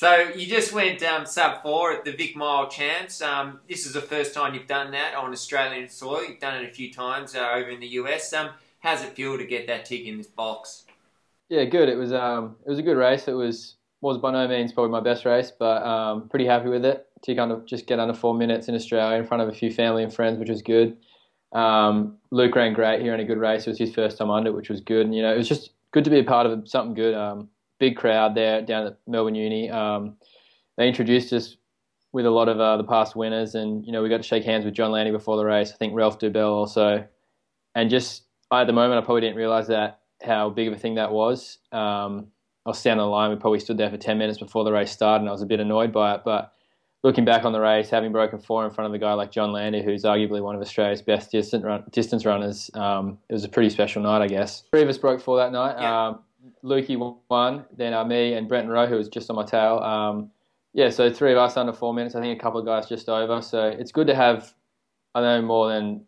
So you just went sub 4 at the Vic Mile Champs. This is the first time you've done that on Australian soil. You've done it a few times over in the US. How's it feel to get that tick in this box? Yeah, good. It was a good race. It was by no means probably my best race, but pretty happy with it. To kind of just get under 4 minutes in Australia in front of a few family and friends, which was good. Luke ran great. He ran a good race. It was his first time under, which was good. And it was just good to be a part of something good. Big crowd there down at Melbourne Uni. They introduced us with a lot of the past winners, and we got to shake hands with John Landy before the race. I think Ralph Dubell also, and just at the moment I probably didn't realise that how big of a thing that was. I was standing on the line. We probably stood there for 10 minutes before the race started, and I was a bit annoyed by it. But looking back on the race, having broken 4 in front of a guy like John Landy, who's arguably one of Australia's best distance runners, it was a pretty special night, I guess. 3 of us broke 4 that night. Yeah. Lukey won, then me and Brenton Rowe, who was just on my tail. So 3 of us under 4 minutes. I think a couple of guys just over. So it's good to have, I know, more than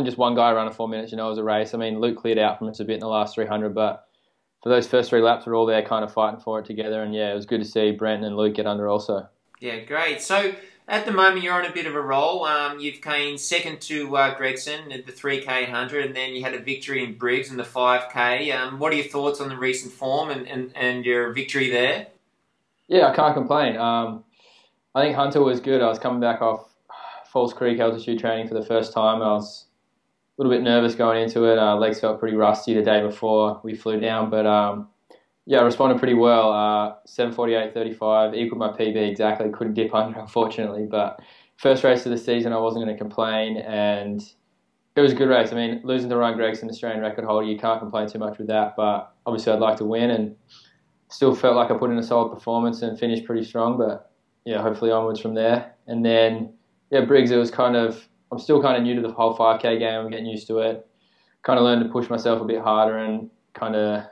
just one guy run a 4 minutes. It was a race. I mean, Luke cleared out from us a bit in the last 300, but for those first 3 laps, we're all there kind of fighting for it together. And yeah, it was good to see Brenton and Luke get under also. Yeah, great. So at the moment, you're on a bit of a roll. You've came second to Gregson at the 3K 100, and then you had a victory in Briggs in the 5K. What are your thoughts on the recent form and your victory there? Yeah, I can't complain. I think Hunter was good. I was coming back off Falls Creek altitude training for the first time. I was a little bit nervous going into it. Legs felt pretty rusty the day before we flew down, but I responded pretty well. 7:48.35, equaled my PB exactly. Couldn't dip under, unfortunately, but first race of the season, I wasn't going to complain, and it was a good race. I mean, losing to Ryan Gregson, Australian record holder, you can't complain too much with that, but obviously I'd like to win, and still felt like I put in a solid performance and finished pretty strong, but yeah, hopefully onwards from there. And then, Briggs, I'm still kind of new to the whole 5K game. I'm getting used to it. Kind of learned to push myself a bit harder and kind of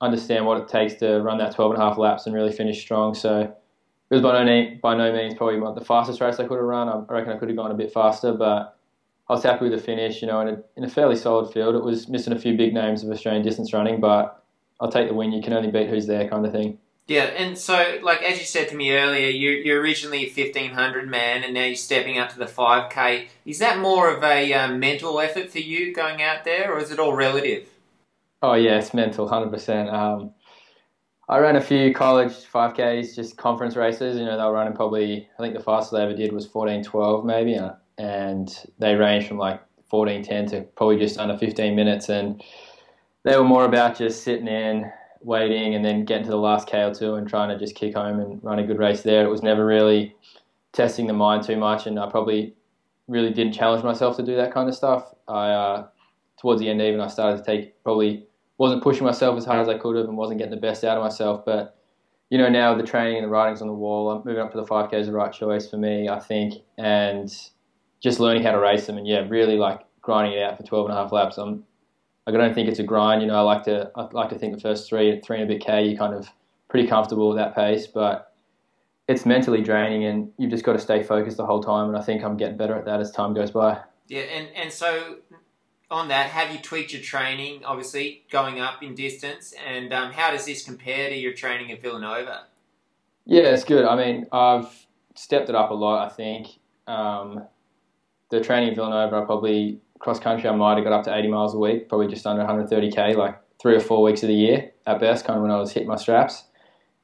understand what it takes to run that 12 and a half laps and really finish strong. So it was by no means probably the fastest race I could have run. I reckon I could have gone a bit faster, but I was happy with the finish, in a fairly solid field. It was missing a few big names of Australian distance running, but I'll take the win. You can only beat who's there kind of thing. Yeah, and so, like, as you said to me earlier, you're originally a 1,500 man, and now you're stepping up to the 5K. Is that more of a mental effort for you going out there, or is it all relative? Oh, yeah, it's mental, 100%. I ran a few college 5Ks, just conference races. They were running probably, I think the fastest they ever did was 14:12 maybe, and they ranged from like 14:10 to probably just under 15 minutes, and they were more about just sitting in, waiting, and then getting to the last K or two and trying to just kick home and run a good race there. It was never really testing the mind too much, and I probably really didn't challenge myself to do that kind of stuff. Towards the end even, I started to probably wasn't pushing myself as hard as I could have and wasn't getting the best out of myself. But, now the training and the writing's on the wall, I'm moving up to the 5K is the right choice for me, I think, and just learning how to race them and, really like grinding it out for 12 and a half laps. I don't think it's a grind. I like to think the first three and a bit K, you're kind of pretty comfortable with that pace, but it's mentally draining and you've just got to stay focused the whole time. And I think I'm getting better at that as time goes by. Yeah, and so on that, have you tweaked your training, obviously, going up in distance? And how does this compare to your training at Villanova? Yeah, it's good. I mean, I've stepped it up a lot, I think. The training at Villanova, cross country, I might have got up to 80 miles a week, probably just under 130K, like 3 or 4 weeks of the year at best, kind of when I was hitting my straps.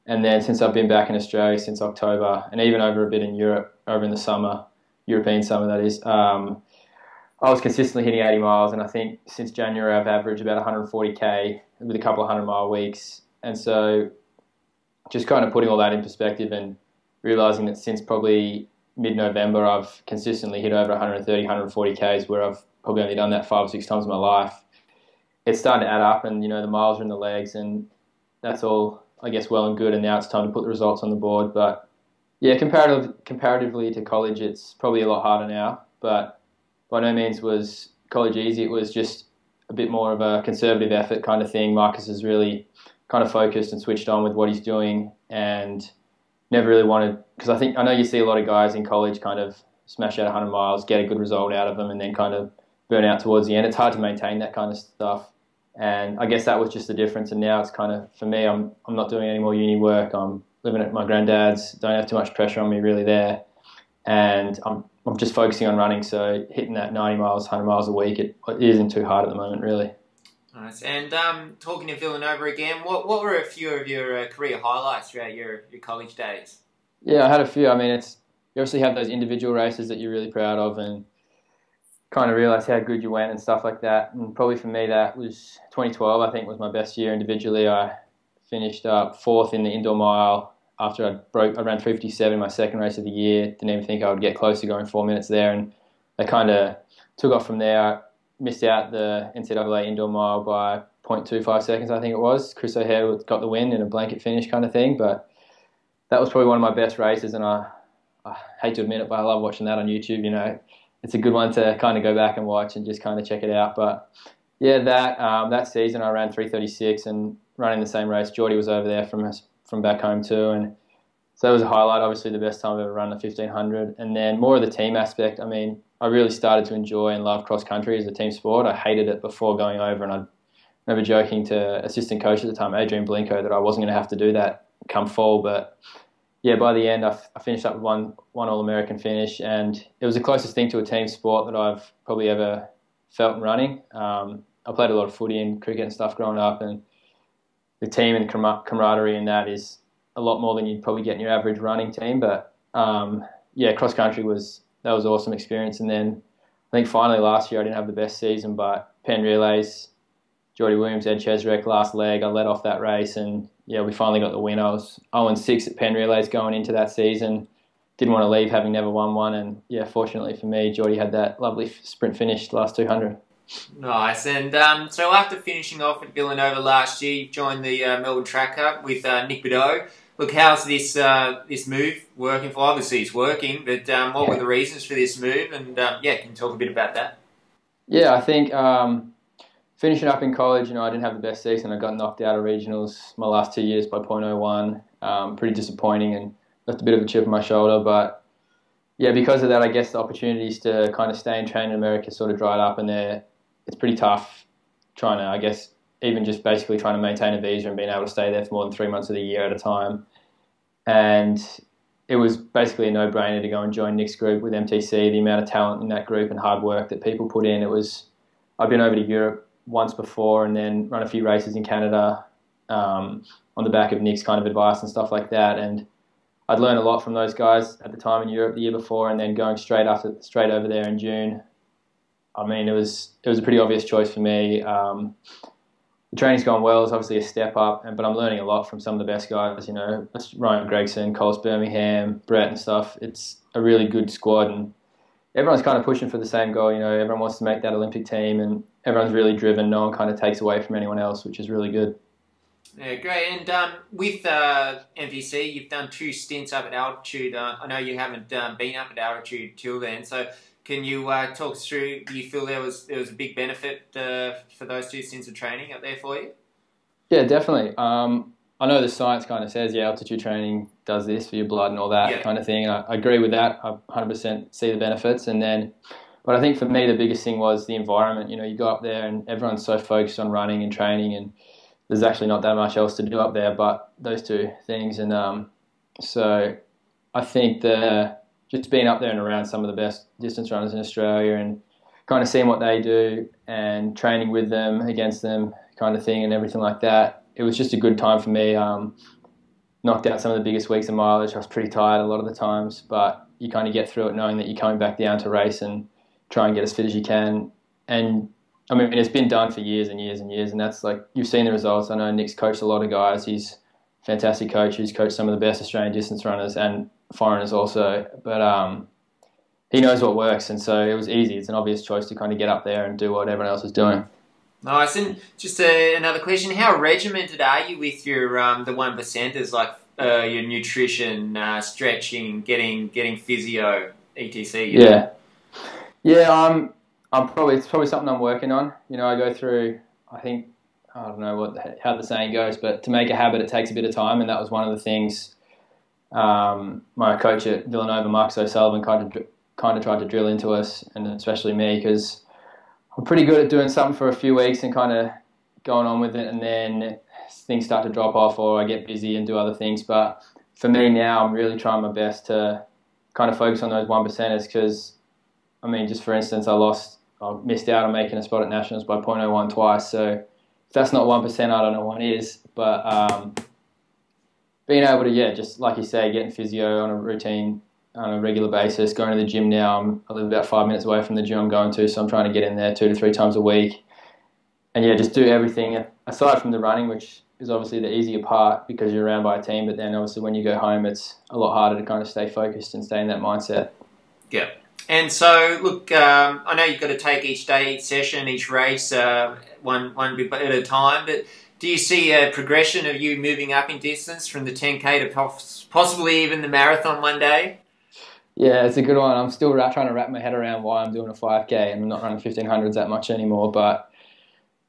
And then since I've been back in Australia since October, and even over a bit in Europe, over in the summer, European summer that is, I was consistently hitting 80 miles, and I think since January I've averaged about 140K with a couple of 100-mile weeks. And so just kind of putting all that in perspective and realising that since probably mid-November I've consistently hit over 130, 140Ks, where I've probably only done that 5 or 6 times in my life. It's starting to add up, and the miles are in the legs, and that's all, I guess, well and good. And now it's time to put the results on the board. But yeah, comparatively to college, it's probably a lot harder now. But by no means was college easy. It was just a bit more of a conservative effort kind of thing. Marcus is really kind of focused and switched on with what he's doing, and never really wanted, because I know you see a lot of guys in college kind of smash out 100 miles, get a good result out of them, and then kind of burn out towards the end. It's hard to maintain that kind of stuff, and I guess that was just the difference. And now it's kind of, for me, I'm not doing any more uni work. I'm living at my granddad's, don't have too much pressure on me really there, and I'm just focusing on running. So hitting that 90 miles, 100 miles a week, it isn't too hard at the moment, really. Nice. And talking to Villanova again, what were a few of your career highlights throughout your college days? Yeah, I had a few. I mean, you obviously have those individual races that you're really proud of and kind of realise how good you went and stuff like that. And probably for me, that was 2012, I think, was my best year individually. I finished up 4th in the indoor mile after I ran 3:57 my second race of the year. Didn't even think I would get close to going 4 minutes there. And they kind of took off from there. Missed out the NCAA indoor mile by 0.25 seconds, I think it was. Chris O'Hare got the win in a blanket finish kind of thing. But that was probably one of my best races, and I hate to admit it, but I love watching that on YouTube. It's a good one to kind of go back and watch and just kind of check it out. But yeah, that season I ran 3:36 and running the same race. Geordie was over there from back home too, and so that was a highlight. Obviously, the best time I've ever run the 1500. And then more of the team aspect. I mean, I really started to enjoy and love cross country as a team sport. I hated it before going over, and I remember joking to assistant coach at the time, Adrian Blinko, that I wasn't going to have to do that come fall. But yeah, by the end, I finished up with one All-American finish, and it was the closest thing to a team sport that I've probably ever felt in running. I played a lot of footy and cricket and stuff growing up, and the team and camaraderie in that is a lot more than you'd probably get in your average running team. But yeah, cross country was an awesome experience. And then I think finally last year I didn't have the best season, but Penn Relays, Geordie Williams, Ed Chesrick, last leg, I led off that race, and yeah, we finally got the win. I was 0-6 at Penn Relays going into that season. Didn't want to leave having never won one, and yeah, fortunately for me, Geordie had that lovely sprint finish the last 200. Nice. And so after finishing off at Villanova last year, you joined the Melbourne Track Club with Nic Bideau. Look, how's this move working for? Obviously, it's working, but what were the reasons for this move? And yeah, can you talk a bit about that? Yeah, I think finishing up in college, I didn't have the best season. I got knocked out of regionals my last 2 years by 0.01. Pretty disappointing and left a bit of a chip on my shoulder. But yeah, because of that, I guess the opportunities to kind of stay and train in America sort of dried up, and it's pretty tough trying to, I guess, even just basically trying to maintain a visa and being able to stay there for more than 3 months of the year at a time. And it was basically a no-brainer to go and join Nic's group with MTC. The amount of talent in that group and hard work that people put in, I've been over to Europe once before and then run a few races in Canada on the back of Nic's kind of advice and stuff like that. And I'd learned a lot from those guys at the time in Europe the year before, and then going straight over there in June. I mean, it was a pretty obvious choice for me. The training's gone well. It's obviously a step up, but I'm learning a lot from some of the best guys. Ryan Gregson, Coles Birmingham, Brett and stuff. It's a really good squad, and everyone's kind of pushing for the same goal. Everyone wants to make that Olympic team, and everyone's really driven. No one kind of takes away from anyone else, which is really good. Yeah, great. And with MVC, you've done 2 stints up at altitude. I know you haven't been up at altitude till then, so can you talk us through, do you feel there was a big benefit for those 2 stints of training up there for you? Yeah, definitely. I know the science kind of says, altitude training does this for your blood and all that kind of thing. And I agree with that. I 100% see the benefits. But I think for me, the biggest thing was the environment. You go up there and everyone's so focused on running and training, and there's actually not that much else to do up there but those 2 things. And so I think just being up there and around some of the best distance runners in Australia and kind of seeing what they do and training with them, against them kind of thing and everything like that, it was just a good time for me. Knocked out some of the biggest weeks of mileage. I was pretty tired a lot of the times, but you kind of get through it knowing that you're coming back down to race and try and get as fit as you can. And I mean, it's been done for years and years and years, and that's like, you've seen the results. I know Nic's coached a lot of guys. He's a fantastic coach. He's coached some of the best Australian distance runners and foreigners also, but he knows what works, and so it was easy. It's an obvious choice to kind of get up there and do what everyone else is doing. Nice. And just another question: how regimented are you with your the 1%ers, like your nutrition, stretching, getting physio, etc.? Yeah. It's probably something I'm working on. I go through, I don't know how the saying goes, but to make a habit, it takes a bit of time, and that was one of the things my coach at Villanova, Marcus O'Sullivan, kind of tried to drill into us, and especially me, because I'm pretty good at doing something for a few weeks and kind of going on with it, and then things start to drop off or I get busy and do other things. But for me now, I'm really trying my best to kind of focus on those 1%ers because, I mean, just for instance, I missed out on making a spot at Nationals by 0.01 twice. So if that's not 1%, I don't know what is. But being able to, yeah, just like you say, getting physio on a routine, on a regular basis, going to the gym now. I live about 5 minutes away from the gym I'm going to, so I'm trying to get in there 2 to 3 times a week. And yeah, just do everything aside from the running, which is obviously the easier part because you're around by a team. But then obviously when you go home, it's a lot harder to kind of stay focused and stay in that mindset. Yeah. And so, look, I know you've got to take each day, each session, each race, one bit at a time. But do you see a progression of you moving up in distance from the 10K to possibly even the marathon one day? Yeah, it's a good one. I'm still trying to wrap my head around why I'm doing a 5K and I'm not running 1500s that much anymore. But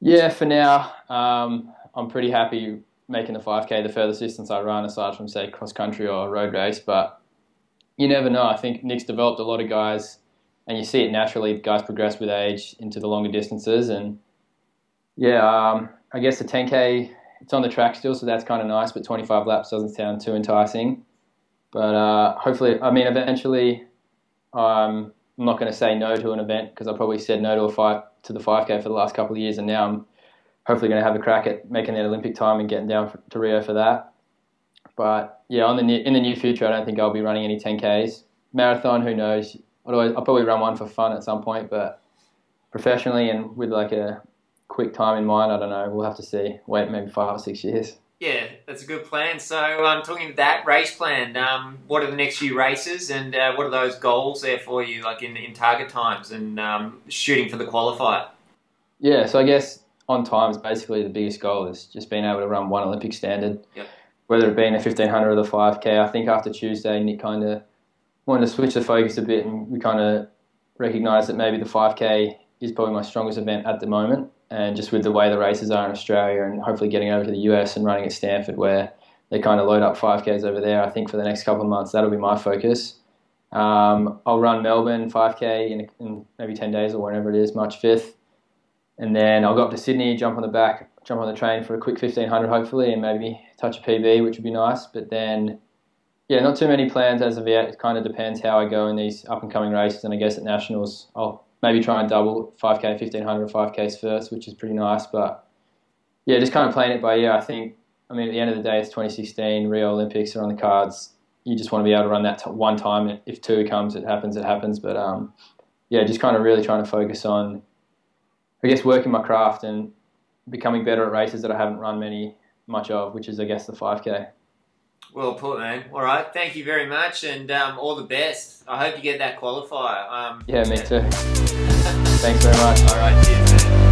yeah, for now, I'm pretty happy making the 5K the furthest distance I run, aside from, say, cross-country or a road race. But you never know. I think Nic's developed a lot of guys, and you see it naturally. Guys progress with age into the longer distances. And yeah, I guess the 10K, it's on the track still, so that's kind of nice, but 25 laps doesn't sound too enticing. But hopefully, I mean, eventually, I'm not going to say no to an event because I probably said no to the 5K for the last couple of years, and now I'm hopefully going to have a crack at making that Olympic time and getting down to Rio for that. But yeah, in the near future, I don't think I'll be running any 10Ks. Marathon, who knows? I'll probably run one for fun at some point, but professionally and with like a quick time in mind, I don't know. We'll have to see. Wait maybe 5 or 6 years. Yeah, that's a good plan. So talking about that race plan, what are the next few races and what are those goals there for you, like in target times and shooting for the qualifier? Yeah, so I guess on times, basically the biggest goal is just being able to run one Olympic standard, yep. Whether it be in the 1500 or the 5K. I think after Tuesday, Nic kind of wanted to switch the focus a bit and we kind of recognised that maybe the 5K is probably my strongest event at the moment. And just with the way the races are in Australia and hopefully getting over to the US and running at Stanford where they kind of load up 5Ks over there, I think for the next couple of months, that'll be my focus. I'll run Melbourne 5K in maybe 10 days or whenever it is, March 5th. And then I'll go up to Sydney, jump on the train for a quick 1500 hopefully and maybe touch a PB, which would be nice. But then, yeah, not too many plans as of yet. It kind of depends how I go in these up-and-coming races. And I guess at Nationals, I'll maybe try and double 5K, 1500, 5Ks first, which is pretty nice. But yeah, just kind of playing it by ear. I think, I mean, at the end of the day, it's 2016, Rio Olympics are on the cards. You just want to be able to run that one time. If 2 comes, it happens. But yeah, just kind of really trying to focus on, I guess, working my craft and becoming better at races that I haven't run much of, which is, I guess, the 5K. Well put, man. All right, thank you very much, and all the best. I hope you get that qualifier. Yeah, me too. Thanks very much. All right, cheers, man.